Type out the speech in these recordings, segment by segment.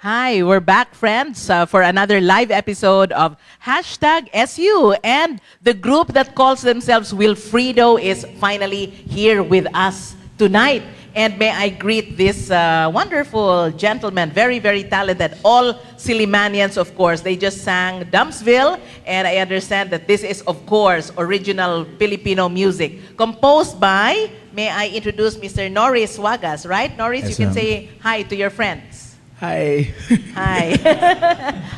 Hi, we're back, friends, for another live episode of Hashtag SU. And the group that calls themselves Willfredo is finally here with us tonight. And may I greet this wonderful gentleman, very, very talented. All Silimanians, of course. They just sang Dumpsville. And I understand that this is, of course, original Filipino music. Composed by, may I introduce Mr. Norris Wagas, right? Norris, Yes, you can ma'am. say hi to your friends. Hi. Hi.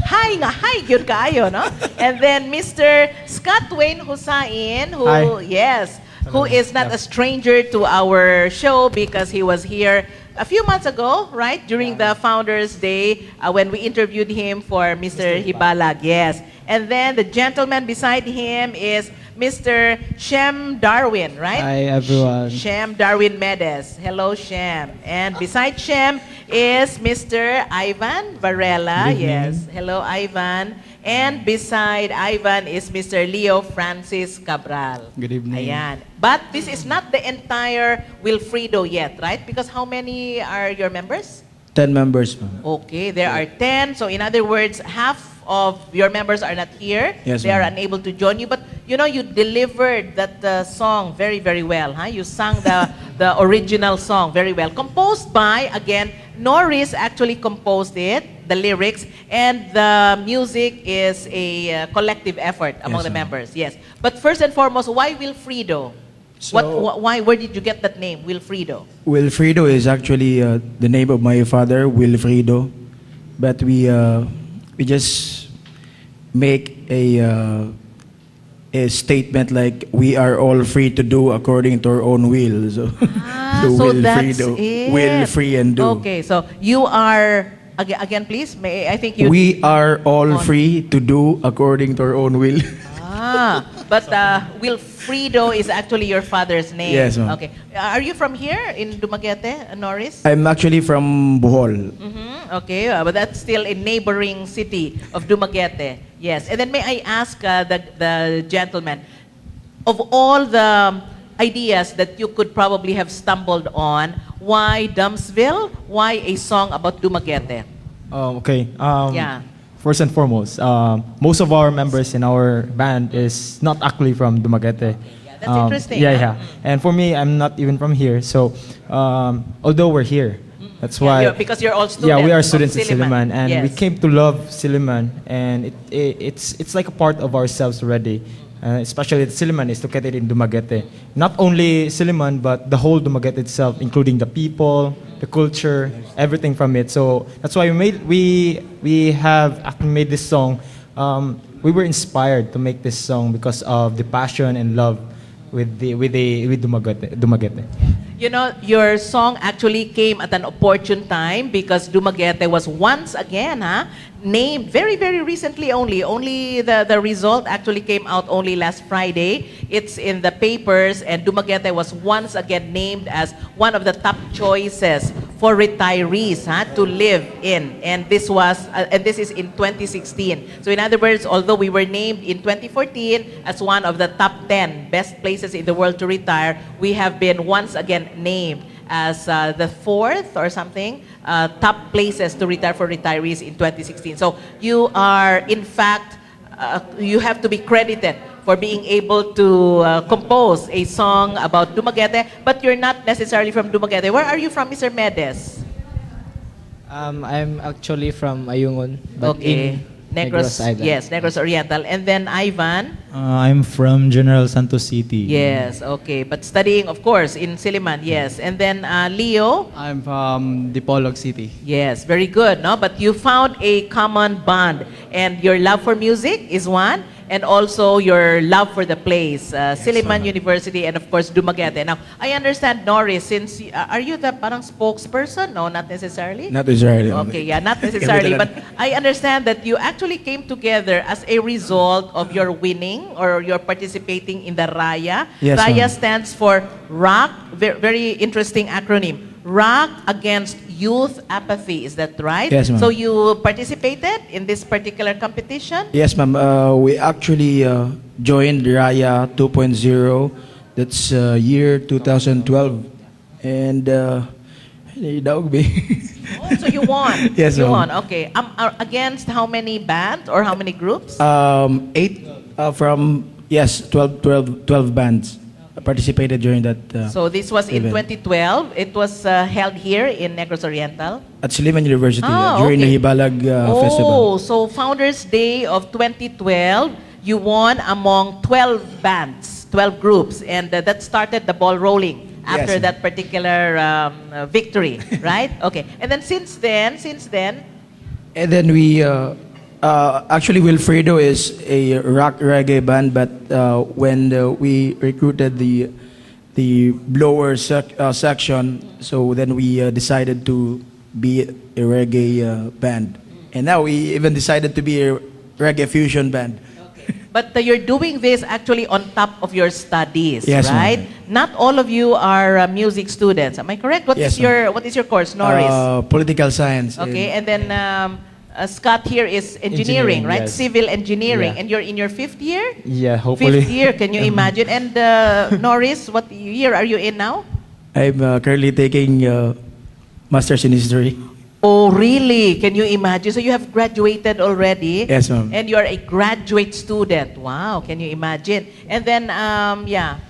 Hi nga, hi, good kayo, no? And then Mr. Scott Wayne Husain, who, Hi. yes, who is not a stranger to our show because he was here a few months ago, right? During the Founders Day when we interviewed him for Mr. Hibalag, yes. And then the gentleman beside him is Mr. Shem Darwin, right? Hi, everyone. Shem Darwin Medes. Hello, Shem. And beside Shem is Mr. Ivan Varela. Good evening. Yes. Hello, Ivan. And beside Ivan is Mr. Leo Francis Cabral. Good evening. Ayan. But this is not the entire Willfredo yet, right? Because how many are your members? 10 members, ma'am. Okay, there are 10. So in other words, half of your members are not here. Yes, they are ma'am. unable to join you. But you know, you delivered that song very, very well. Huh? You sang the original song very well. Composed by, again, Norris actually composed it, the lyrics, and the music is a collective effort among Yes, the ma'am. members. Yes. But first and foremost, why Willfredo? Why? Where did you get that name, Willfredo? Wilfredo is actually the name of my father, Wilfredo. But we just make a statement like we are all free to do according to our own will. So, So that's Wilfredo, it. will free and do. Okay, so you are again, please. I think you. We are all On. free to do according to our own will. But Willfredo is actually your father's name. Yes, ma'am. Okay. Are you from here in Dumaguete, Norris? I'm actually from Bohol. Okay, but that's still a neighboring city of Dumaguete. Yes. And then may I ask the gentleman, of all the ideas that you could probably have stumbled on, why Dumpsville? Why a song about Dumaguete? Okay. Yeah. First and foremost, most of our members in our band is not actually from Dumaguete. Yeah, that's interesting, Yeah, huh? yeah. And for me, I'm not even from here. So, although we're here, that's Yeah, why. because you're all students. Yeah, we are of students in Siliman, and we Yes. came to love Siliman, and it's like a part of ourselves already. Especially Siliman is located in Dumaguete. Not only Siliman, but the whole Dumaguete itself, including the people, the culture, everything from it. So that's why we have actually made this song. We were inspired to make this song because of the passion and love with Dumaguete. You know, your song actually came at an opportune time because Dumaguete was once again named very, very recently only. Only the result actually came out only last Friday. It's in the papers, and Dumaguete was once again named as one of the top choices for retirees to live in. And this is in 2016. So in other words, although we were named in 2014 as one of the top 10 best places in the world to retire, we have been once again named as the fourth or something top places to retire for retirees in 2016. So you are, in fact, you have to be credited for being able to compose a song about Dumaguete, but you're not necessarily from Dumaguete. Where are you from, Mr. Medes? I'm actually from Ayungon, but Okay. in Negros Island. Yes, Negros Oriental. And then Ivan? I'm from General Santos City. Yes, okay. But studying, of course, in Siliman, yes. And then Leo? I'm from Dipolog City. Yes, very good, no? But you found a common bond, and your love for music is one, and also your love for the place, Siliman University, and of course Dumaguete. Now, I understand, Norris, since are you the parang spokesperson? No, not necessarily. Not necessarily. Okay, yeah, not necessarily, but I understand that you actually came together as a result of your winning or your participating in the Raya. Yes, Raya ma'am. stands for ROCK, very interesting acronym. ROCK Against Youth Apathy, is that right? Yes, ma'am. So you participated in this particular competition? Yes, ma'am. We actually joined Raya 2.0. That's year 2012. And Daog be. Oh, so you won. Yes, you ma'am. won. Okay. Against how many bands or how many groups? 8 from, yes, 12 bands participated during that. So this was in event. 2012. It was held here in Negros Oriental. At Suleiman University Ah, during okay. the Hibalag Oh, Festival. so Founders Day of 2012, you won among 12 bands, 12 groups, and that started the ball rolling after Yes. that particular victory, right? Okay. And then since then, And then we, actually Willfredo is a rock reggae band, but when we recruited the blower section, so then we decided to be a reggae band. And now we even decided to be a reggae fusion band. but you're doing this actually on top of your studies, Yes, ma'am. right? Not all of you are music students. Am I correct? What Yes, is your course, Norris? Political science. Okay, and then Scott here is engineering, Engineering, right? yes. Civil engineering, Yeah. and you're in your 5th year? Yeah, hopefully. 5th year, can you imagine? And Norris, what year are you in now? I'm currently taking Masters in History. Oh, really? Can you imagine? So you have graduated already? Yes, ma'am. And you're a graduate student. Wow, can you imagine? And then, yeah,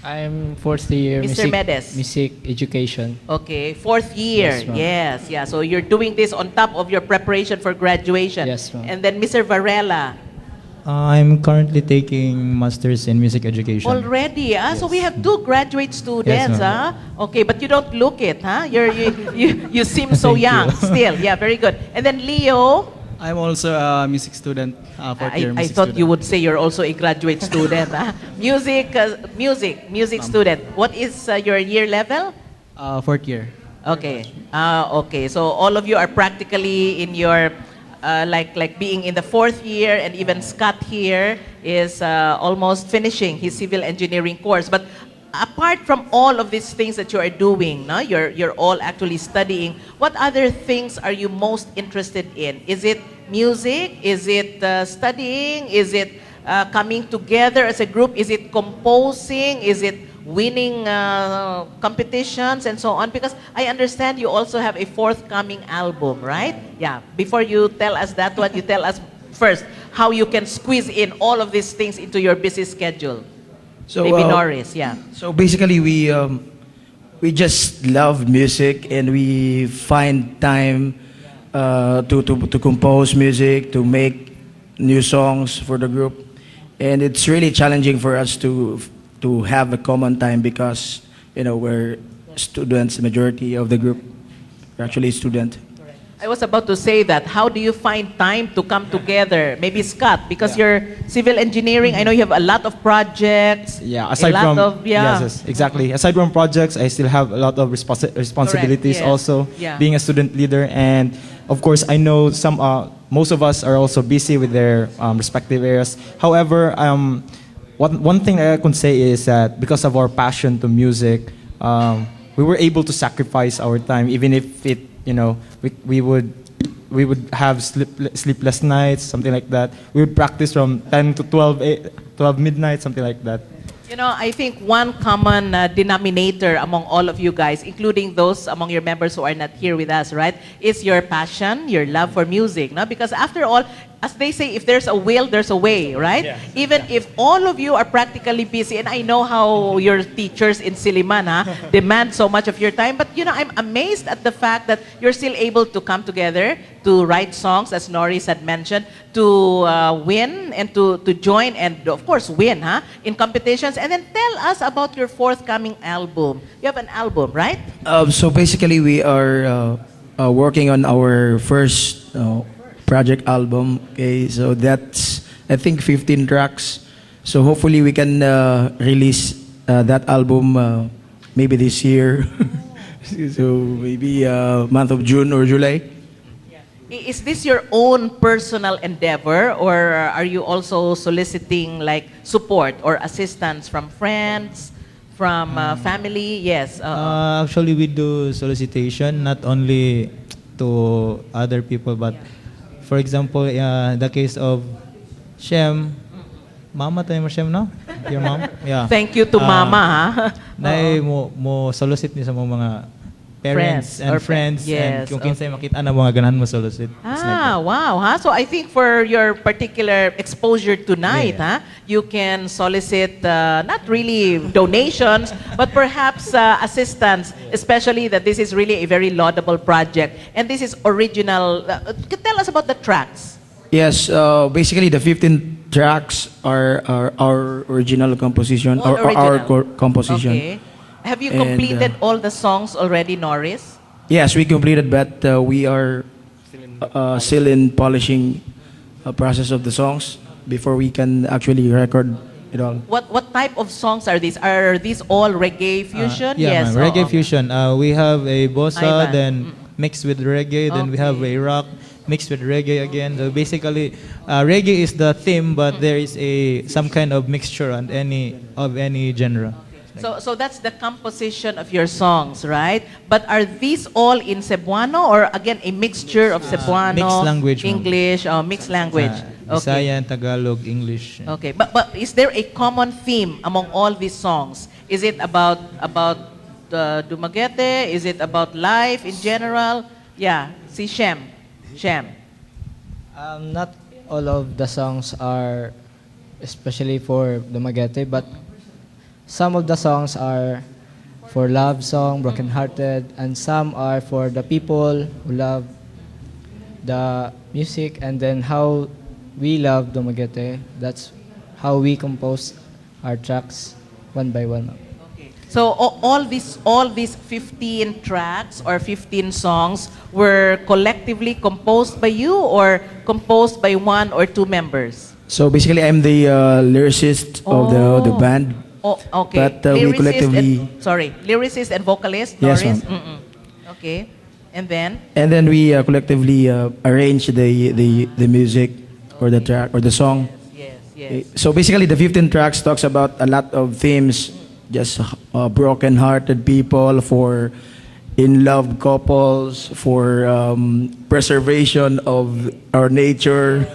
I'm fourth year Mr. Medes. music education. okay, 4th year. Yes, ma'am. Yes, yeah. So you're doing this on top of your preparation for graduation. Yes, ma'am. And then Mr. Varela, I'm currently taking Masters in Music Education. already, so we have 2 graduate students, Yes, ma'am. Okay, but you don't look it, you seem so Thank young you. still. Yeah, very good. And then Leo, I'm also a music student, fourth year I music thought student. you would say you're also a graduate student. Music student. What is your year level? Fourth year. Okay. Okay. So all of you are practically in your like being in the 4th year, and even Scott here is almost finishing his civil engineering course. But apart from all of these things that you are doing, no, you're all actually studying. What other things are you most interested in? Is it music? Is it studying? Is it coming together as a group? Is it composing? Is it winning competitions and so on? Because I understand you also have a forthcoming album, right? Yeah. Before you tell us that one, you tell us first how you can squeeze in all of these things into your busy schedule. So, Maybe Norris, yeah. So basically, we just love music, and we find time to compose music, to make new songs for the group, and it's really challenging for us to have a common time because we're students. The majority of the group are actually student. I was about to say that. How do you find time to come together? Maybe Scott, because you're civil engineering. I know you have a lot of projects. Yeah, a lot of, yeah. yes, exactly. Aside from projects, I still have a lot of responsibilities yes. also, Yeah. being a student leader. And of course, I know most of us are also busy with their respective areas. However, one thing I can say is that because of our passion to music, we were able to sacrifice our time, even if we would have sleepless nights, something like that. We would practice from 10 to 12 midnight, something like that. I think one common denominator among all of you guys, including those among your members who are not here with us, right, is your passion, your love for music. No? Because after all, as they say, if there's a will, there's a way, right? Yeah. Even if all of you are practically busy, and I know how your teachers in Siliman demand so much of your time, but I'm amazed at the fact that you're still able to come together to write songs, as Norris had mentioned, to win and to join and of course win in competitions. And then tell us about your forthcoming album. You have an album, right? So basically, we are working on our first project album. Okay, so that's I think 15 tracks. So hopefully we can release that album maybe this year. So maybe month of June or July. Is this your own personal endeavor, or are you also soliciting like support or assistance from friends, from family? Yes. Actually, we do solicitation not only to other people, but for example, the case of Shem, Mama tayo mo Shem, no? Your mom? Yeah. Thank you to Mama. Nay mo solicit ni sa mga parents and or friends, and yes, kung kinsay makita na mga ganahan mo solicit. It's like that. Wow, huh? So I think for your particular exposure tonight, Yeah. you can solicit not really donations, but perhaps assistance, especially that this is really a very laudable project. And this is original. Tell us about the tracks. Yes, basically the 15 tracks are our original composition, All or our original. composition. Okay. Have you And, completed all the songs already, Norris? Yes, we completed, but we are still in polishing process of the songs before we can actually record it all. What type of songs are these? Are these all reggae fusion? Yeah, Yes. ma'am, reggae oo. fusion. We have a bossa, Ivan. then mixed with reggae, then we have Okay. a rock mixed with reggae again. So basically, reggae is the theme, but there is some kind of mixture on any genre. So that's the composition of your songs, right? But are these all in Cebuano or again a mixture of Cebuano, mixed language, ma'am. English, mixed language? Okay. Visayan, Tagalog, English. Okay. But is there a common theme among all these songs? Is it about Dumaguete? Is it about life in general? Yeah. Si Shem. Not all of the songs are especially for the Magete, but some of the songs are for love song, broken hearted, and some are for the people who love the music and then how we love Dumaguete. That's how we compose our tracks one by one. So all these 15 tracks or 15 songs were collectively composed by you or composed by one or two members? So basically, I'm the lyricist of the band. Oh, okay. But we collectively. Lyricist and vocalist. Yes, Norris? ma'am. Mm-mm. Okay, and then And then we collectively arrange the music or the track or the song. yes. So basically, the 15 tracks talks about a lot of themes, just broken-hearted people, for in-love couples, for preservation of our nature.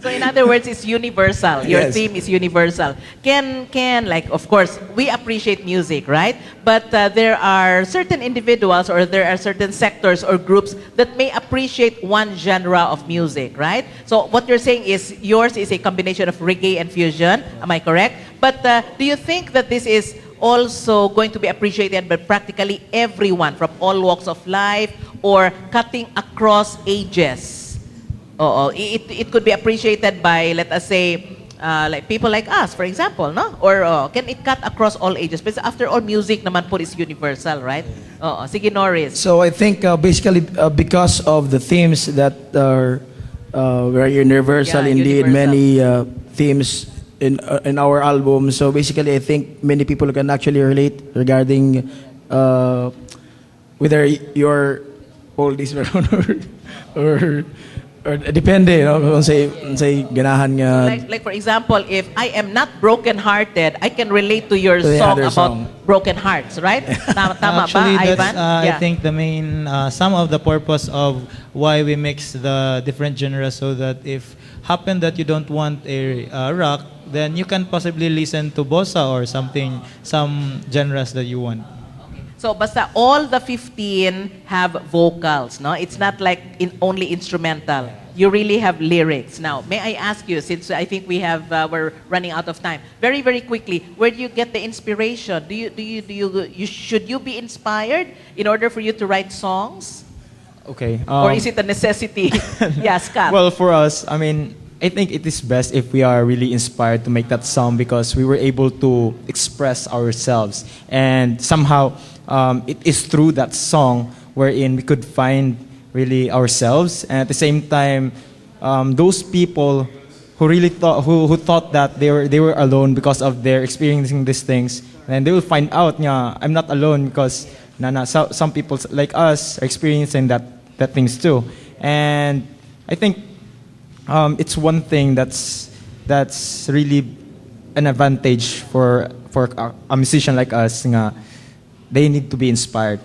So in other words, it's universal. Your Yes. theme is universal. Can like, of course, we appreciate music, right? But there are certain individuals or there are certain sectors or groups that may appreciate one genre of music, right? So what you're saying is yours is a combination of reggae and fusion. Am I correct? But do you think that this is also going to be appreciated by practically everyone from all walks of life or cutting across ages? It could be appreciated by, let us say, like people like us, for example, no? Or can it cut across all ages? Because after all, music naman po is universal, right? Sige, Norris. So I think basically because of the themes that are very universal, Yeah, indeed, universal. many themes in our album. So basically, I think many people can actually relate regarding whether you're oldies or depende, no? Kung say ganahan nga. Like for example, if I am not broken-hearted, I can relate to your To the song other about song. broken hearts, right? Tama Actually, ba, that's Ivan? I think the main some of the purpose of why we mix the different genres, so that if happen that you don't want a rock, then you can possibly listen to bossa or something, some genres that you want. So basta all the 15 have vocals, no? It's not like only instrumental. You really have lyrics. Now, may I ask you, since I think we're running out of time, very very quickly, where do you get the inspiration? Should you be inspired in order for you to write songs, Okay. or is it a necessity? Yeah, Scott. Well, for us, I mean, I think it is best if we are really inspired to make that song because we were able to express ourselves. And somehow, it is through that song wherein we could find really ourselves. And at the same time, those people who really thought that they were alone because of their experiencing these things, and they will find out, yeah, I'm not alone because some people like us are experiencing that things too. And I think it's one thing that's really an advantage for a musician like us. Nga, they need to be inspired.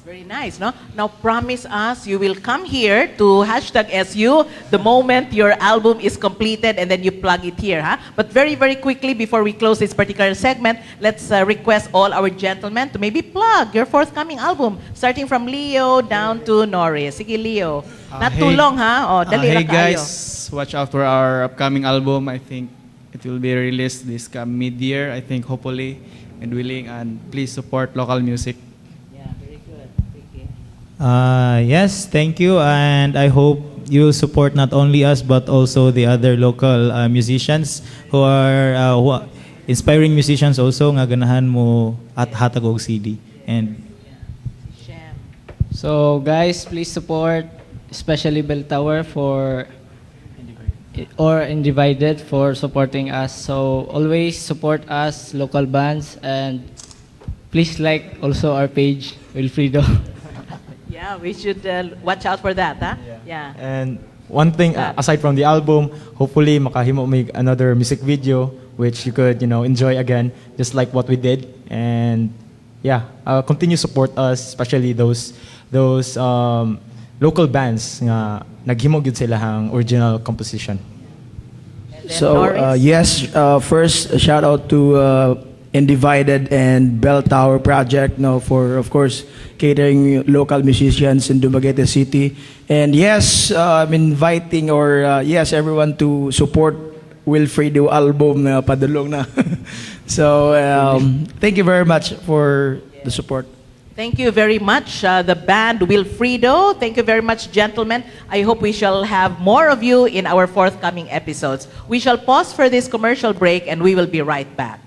Very nice, no? Now promise us you will come here to hashtag SU the moment your album is completed and then you plug it here, huh? But very, very quickly before we close this particular segment, let's request all our gentlemen to maybe plug your forthcoming album, starting from Leo down to Norris. Sige, Leo. Not too long, ha? Oh, dali Hey lang tayo. guys, watch out for our upcoming album. I think it will be released this mid-year, I think, hopefully, and willing. And please support local music. Yeah, very good. Ricky. Yes, thank you, and I hope you support not only us but also the other local musicians who are inspiring musicians also nga ganahan mo at hatag og CD. And Shem. So guys, please support especially Bell Tower or Individed for supporting us. So always support us, local bands, and please like also our page, Willfredo. Yeah, we should watch out for that, huh? Yeah. And one thing, aside from the album, hopefully makahimo may another music video which you could, enjoy again, just like what we did. And yeah, continue support us, especially those local bands nga naghimo gyud sila hang original composition. And then So Norris. yes, first a shout out to Individed and Bell Tower Project, for of course catering local musicians in Dumaguete City. And yes, I'm inviting everyone to support Willfredo album na padulong na. So thank you very much for the support. Thank you very much, the band Willfredo. Thank you very much, gentlemen. I hope we shall have more of you in our forthcoming episodes. We shall pause for this commercial break and we will be right back.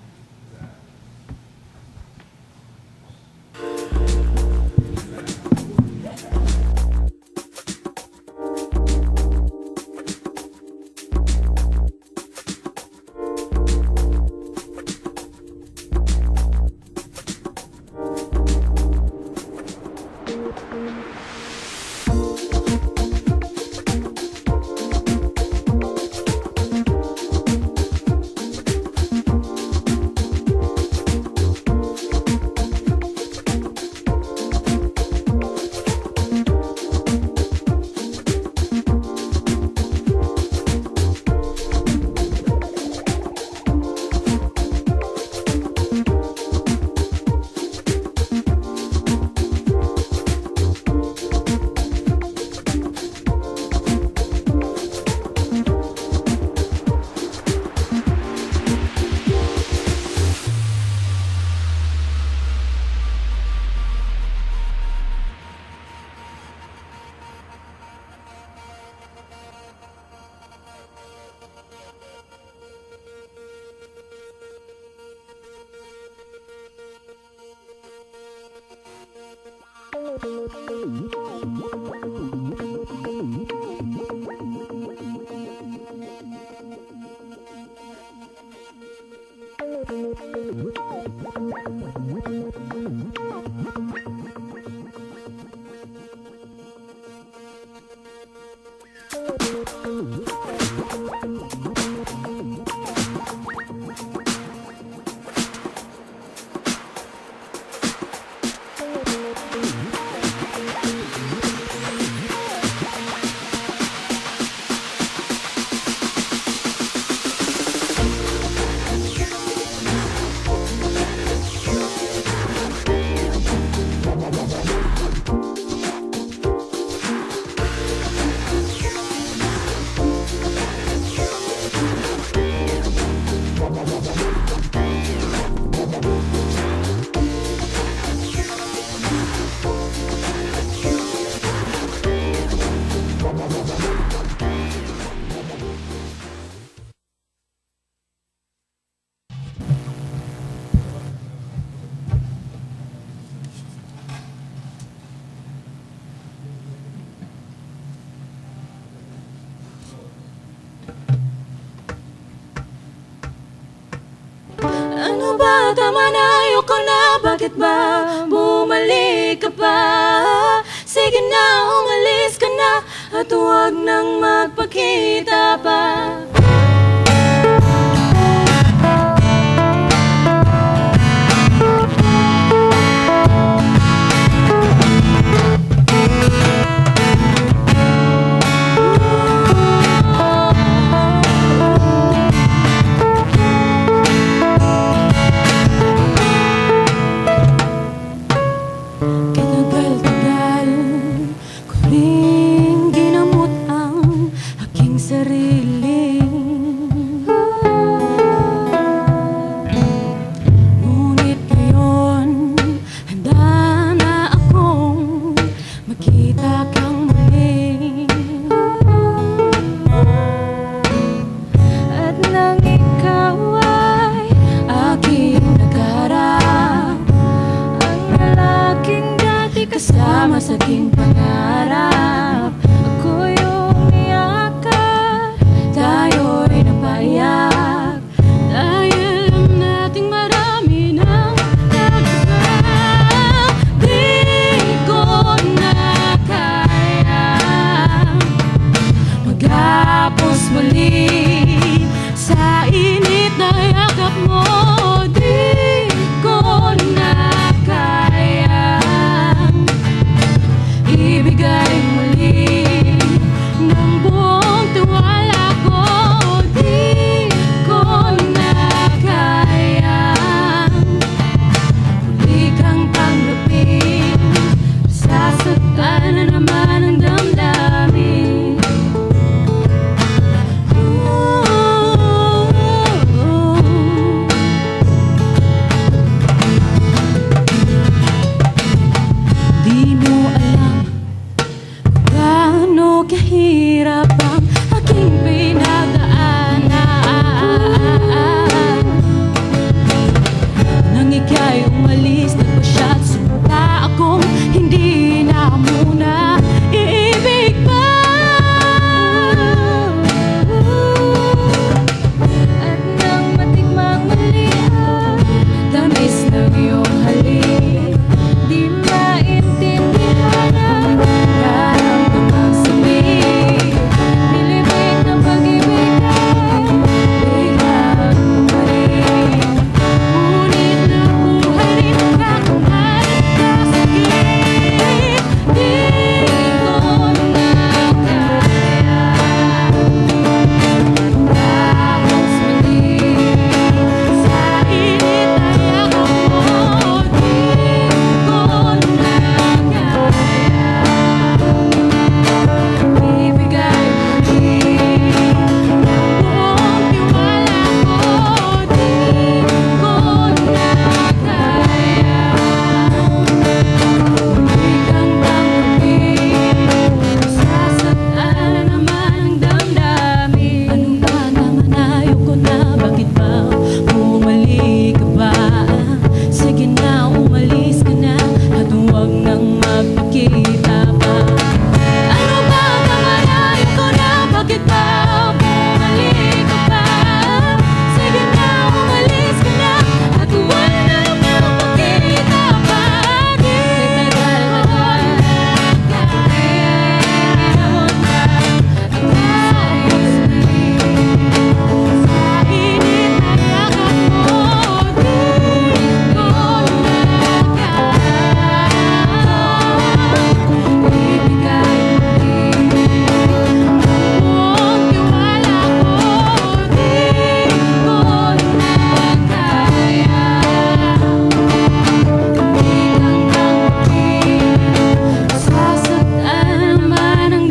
Ano ba, tama na, ayoko na, bakit ba bumalik ka pa? Sige na, umalis ka na, at huwag nang magpakita pa. kasama sa aking pangarap. Ako yung niyakap, tayo'y napayak, dahil alam nating marami nang nagkasama. Di ko na kaya maghapos muli sa init na yakap mo. Di ko na kaya ibigay muli ng buong tiwala ko. Di ko na kaya muli kang tanggapin, sasaktan na naman ang damdamin. Di mo alam kung gaano kahirap ang aking pinagdaanan. Nang ika'y umalis, nagpasya at sumpa akong hindi na muna iibig pa. At nang matikmang muli ang tamis ng iyong halik, di maintindihan ang nararamdamang sabik. Nilibig ng pag-ibig ay biglang bumalik, ngunit nabuhay rin ang aking nagkasakit. Di ko na kaya tapos muli sa init na yakap mo. Di ko na kaya ibigay muli ng buong tiwala ko. Di ko na kaya muli kang tanggapin, sasaktan na naman ang damdamin. Ano ba naman, ayoko na, bakit ba bumalik ka ba? Sige na, umalis ka na, at huwag nang magpakita pa. Ano ba naman, ayoko na, bakit ba bumalik ka pa? Sige na, umalis ka na, at huwag nang magpakita pa. Di tagal na kaya mo na at tapos muli sa init na yakap mo. Di ko na kaya ibigay muli ang buong tiwala ko. Di ko na kaya ibigay tanggapin, sasaktan naman ang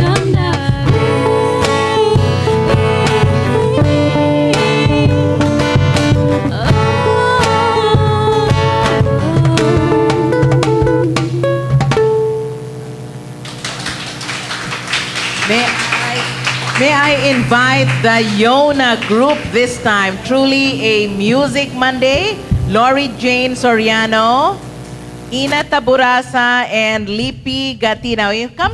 May I invite the YONA group this time? Truly a Music Monday. Lorie Jane Soriano, Ina Taburaza, and Lipi Gatinao. You come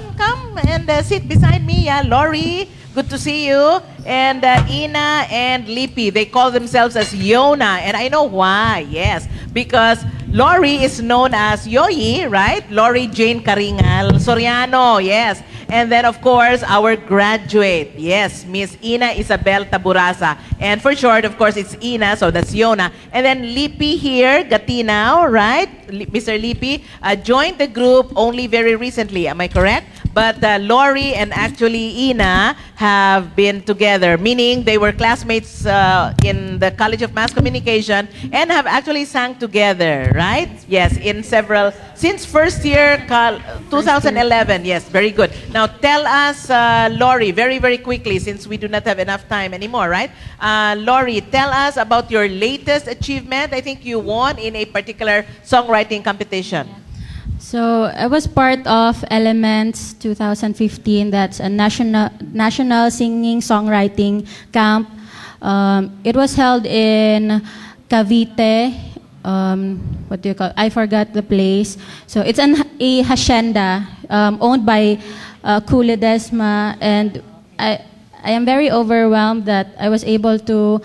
and sit beside me. Yeah, Lorie, good to see you. And Ina and Lipi, they call themselves as YONA. And I know why, yes. Because Lorie is known as Yoyi, right? Lorie Jane Caringal Soriano, yes. And then, of course, our graduate, yes, Miss Ina Isabelle Taburaza. And for short, of course, it's Ina, so that's YONA. And then Lipi here, Gatinao, right? Mr. Lipi joined the group only very recently, am I correct? But Lorie and actually Ina have been together, meaning they were classmates in the College of Mass Communication and have actually sang together, right? Yes, in several, since first year, 2011. Yes, very good. Now tell us, Lorie, very, very quickly, since we do not have enough time anymore, right? Lorie, tell us about your latest achievement. I think you won in a particular songwriting competition. So I was part of Elements 2015. That's a national singing songwriting camp. It was held in Cavite. What do you call? I forgot the place. So it's a hacienda. owned by Kule Desma, and I am very overwhelmed that I was able to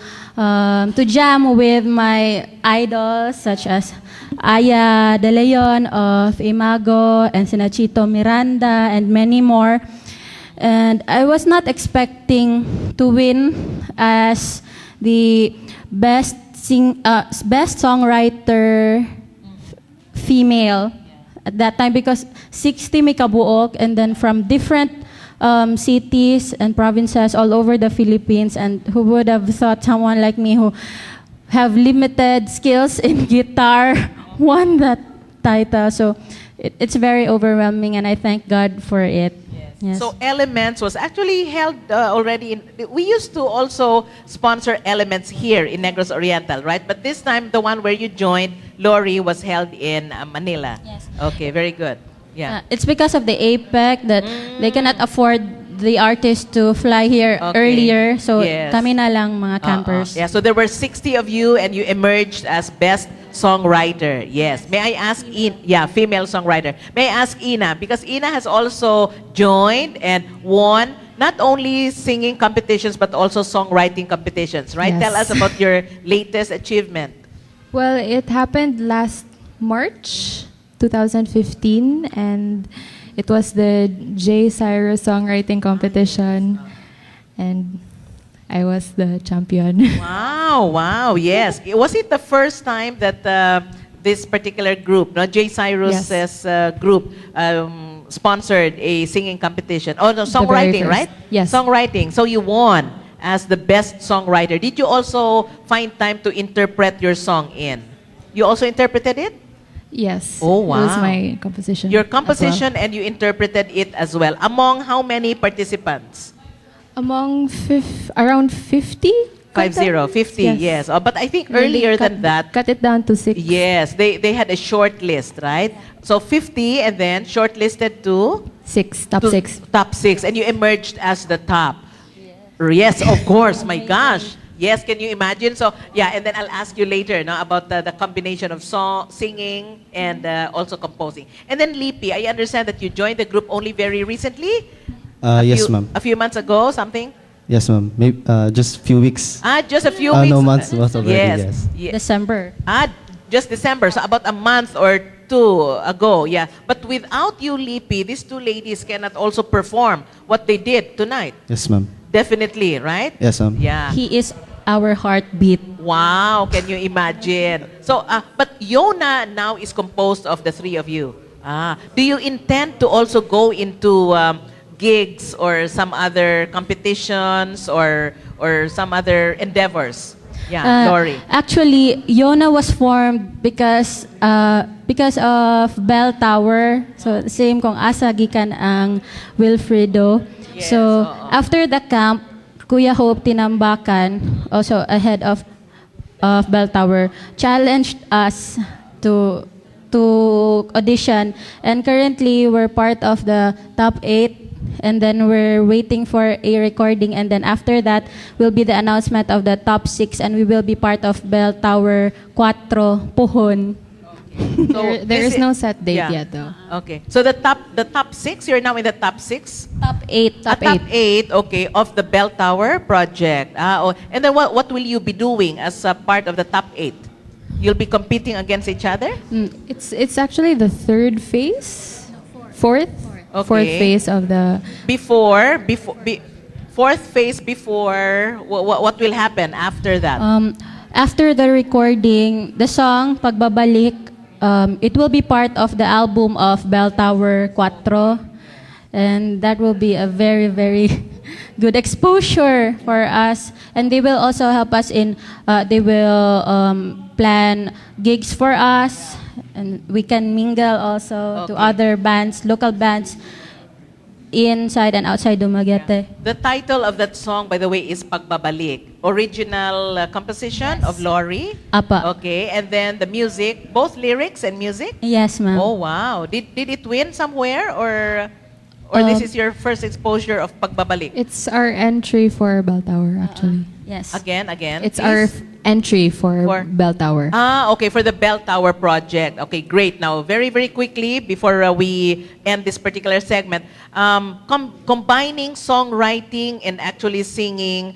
jam with my idols such as Aya De Leon of Imago and Sinachito Miranda and many more. And I was not expecting to win as the best songwriter female at that time, because 60 may kabuok, and then from different cities and provinces all over the Philippines. And who would have thought someone like me who have limited skills in guitar won that title? So it's very overwhelming, and I thank God for it. Yes. So Elements was actually held already in, we used to also sponsor Elements here in Negros Oriental, right? But this time, the one where you joined, Lorie, was held in Manila. Yes. Okay, very good. Yeah. It's because of the APEC that they cannot afford the artist to fly here earlier. So kami na lang mga campers. Yeah, so there were 60 of you and you emerged as best songwriter. Yes. May I ask female songwriter. May I ask Ina, because Ina has also joined and won not only singing competitions but also songwriting competitions, right? Yes. Tell us about your latest achievement. Well, it happened last March 2015, and it was the J. Cyrus songwriting competition, and I was the champion. Wow, yes. Was it the first time that this particular group, no, J. Cyrus's group, sponsored a singing competition? Oh, no, songwriting, right? Yes. Songwriting. So you won as the best songwriter. Did you also find time to interpret your song in? You also interpreted it? Yes. Oh, wow. It was my composition. Your composition, and you interpreted it as well. Among how many participants? Among around 50? 50, yes. Oh, but I think And then earlier they than that, cut it down to 6. yes, they had a short list, right? So 50 and then shortlisted to? 6, top to 6. Top 6, and you emerged as the top. Yes, of course, my gosh. Yes, can you imagine? So, yeah, and then I'll ask you later about the combination of singing and also composing. And then Lipi, I understand that you joined the group only very recently? Yes, ma'am. A few months ago, something? Yes, ma'am. Maybe just a few weeks. Just a few weeks? No, months was already, yes. December. Just December, so about a month or two ago, yeah. But without you, Lipi, these two ladies cannot also perform what they did tonight. Yes, ma'am. Definitely, right? Yes, ma'am. Yeah. He is our heartbeat. Wow, can you imagine? So, but YONA now is composed of the three of you. Do you intend to also go into gigs or some other competitions or some other endeavors? Yeah, Lorie. Actually, YONA was formed because of Bell Tower. So same kung asa gikan ang Willfredo. Yes, so after the camp, Kuya Hope Tinambakan, also a head of Bell Tower, challenged us to audition, and currently we're part of the top 8, and then we're waiting for a recording, and then after that will be the announcement of the top 6, and we will be part of Bell Tower 4 Puhon. So There is no set date yet, though. Okay. So the top 6, you're now in the top 6? Top 8. Top 8, okay, of the Bell Tower project. And then what will you be doing as a part of the top 8? You'll be competing against each other? It's actually the third phase, fourth phase of the. Fourth phase before, what will happen after that? After the recording, the song Pagbabalik, it will be part of the album of Bell Tower 4, and that will be a very, very good exposure for us. And they will also help us they will plan gigs for us, and we can mingle also to other bands, local bands, inside and outside Dumaguete. The title of that song, by the way, is Pagbabalik. Original composition of Lorie. Apa. Okay, and then the music, both lyrics and music? Yes, ma'am. Oh, wow. Did it win somewhere, or this is your first exposure of Pagbabalik? It's our entry for Bell Tower, actually. Yes. Again, It's please. entry for Bell Tower. Okay, for the Bell Tower project. Okay, great. Now, very, very quickly, before we end this particular segment, combining songwriting and actually singing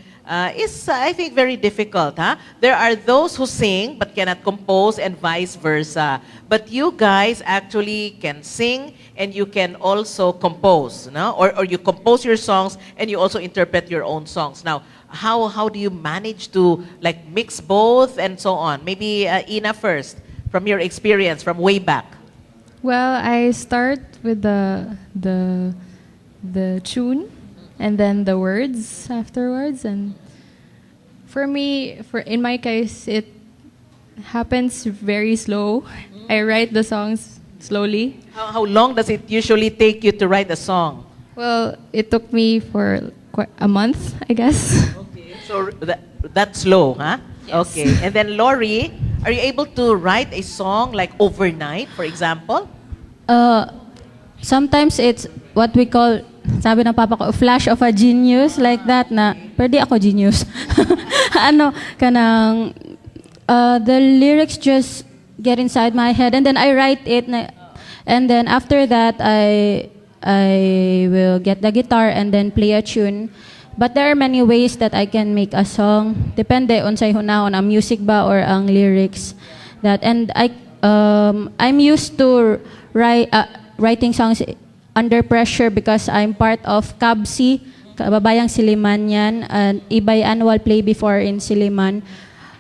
is, I think, very difficult. Huh? There are those who sing but cannot compose and vice versa. But you guys actually can sing and you can also compose, no? Or you compose your songs and you also interpret your own songs. Now, how do you manage to like mix both and so on? Maybe Ina first, from your experience from way back. Well, I start with the tune and then the words afterwards. And for me, in my case, it happens very slow. I write the songs slowly. How long does it usually take you to write a song? Well, it took me for quite a month, I guess. Okay, so that's slow, huh? Yes. Okay, and then Lorie, are you able to write a song like overnight, for example? Sometimes it's what we call, sabi ng papa ko, a flash of a genius, like that na, pwede ako genius. The lyrics just get inside my head and then I write it and then after that I will get the guitar and then play a tune. But there are many ways that I can make a song. Depende unsay hunahon ang music ba or ang lyrics. And I'm used to writing songs under pressure because I'm part of CABSI, Kababayang Siliman yan, an biannual play before in Siliman.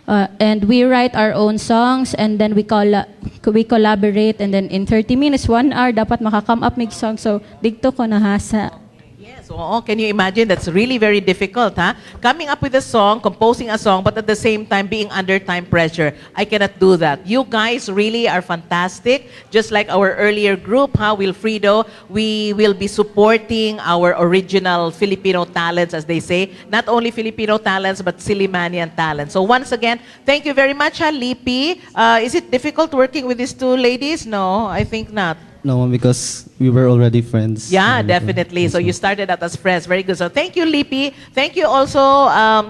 And we write our own songs and then we collaborate and then in 30 minutes, 1 hour, dapat makakam up mig song. So, digto ko nahasa. Yes, can you imagine? That's really very difficult, huh? Coming up with a song, composing a song, but at the same time being under time pressure. I cannot do that. You guys really are fantastic. Just like our earlier group, huh? Willfredo, we will be supporting our original Filipino talents, as they say. Not only Filipino talents, but Silimanian talents. So once again, thank you very much, huh, Lipi. Is it difficult working with these two ladies? No, I think not. No, because we were already friends. Yeah, definitely. So you started out as friends. Very good. So thank you, Lipi. Thank you also,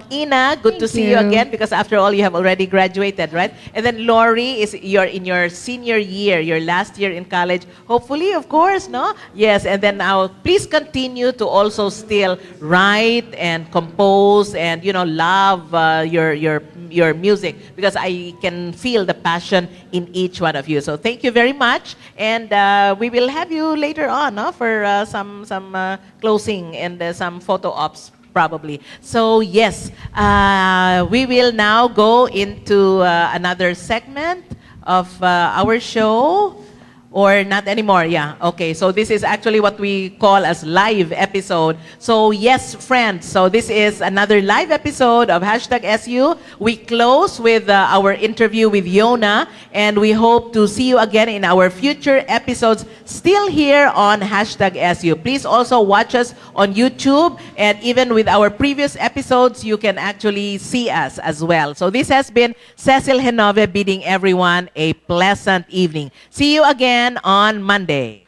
Ina. Good to see you again because after all, you have already graduated, right? And then Lorie, you're in your senior year, your last year in college. Hopefully, of course, no? Yes. And then now, please continue to also still write and compose and, love your music because I can feel the passion in each one of you. So thank you very much. And we will have you later on for some closing and some photo ops probably. So yes, we will now go into another segment of our show. Or not anymore, yeah. Okay, so this is actually what we call as live episode. So yes, friends, so this is another live episode of Hashtag SU. We close with our interview with YONA, and we hope to see you again in our future episodes, still here on Hashtag SU. Please also watch us on YouTube, and even with our previous episodes, you can actually see us as well. So this has been Cecil Henove bidding everyone a pleasant evening. See you again on Monday.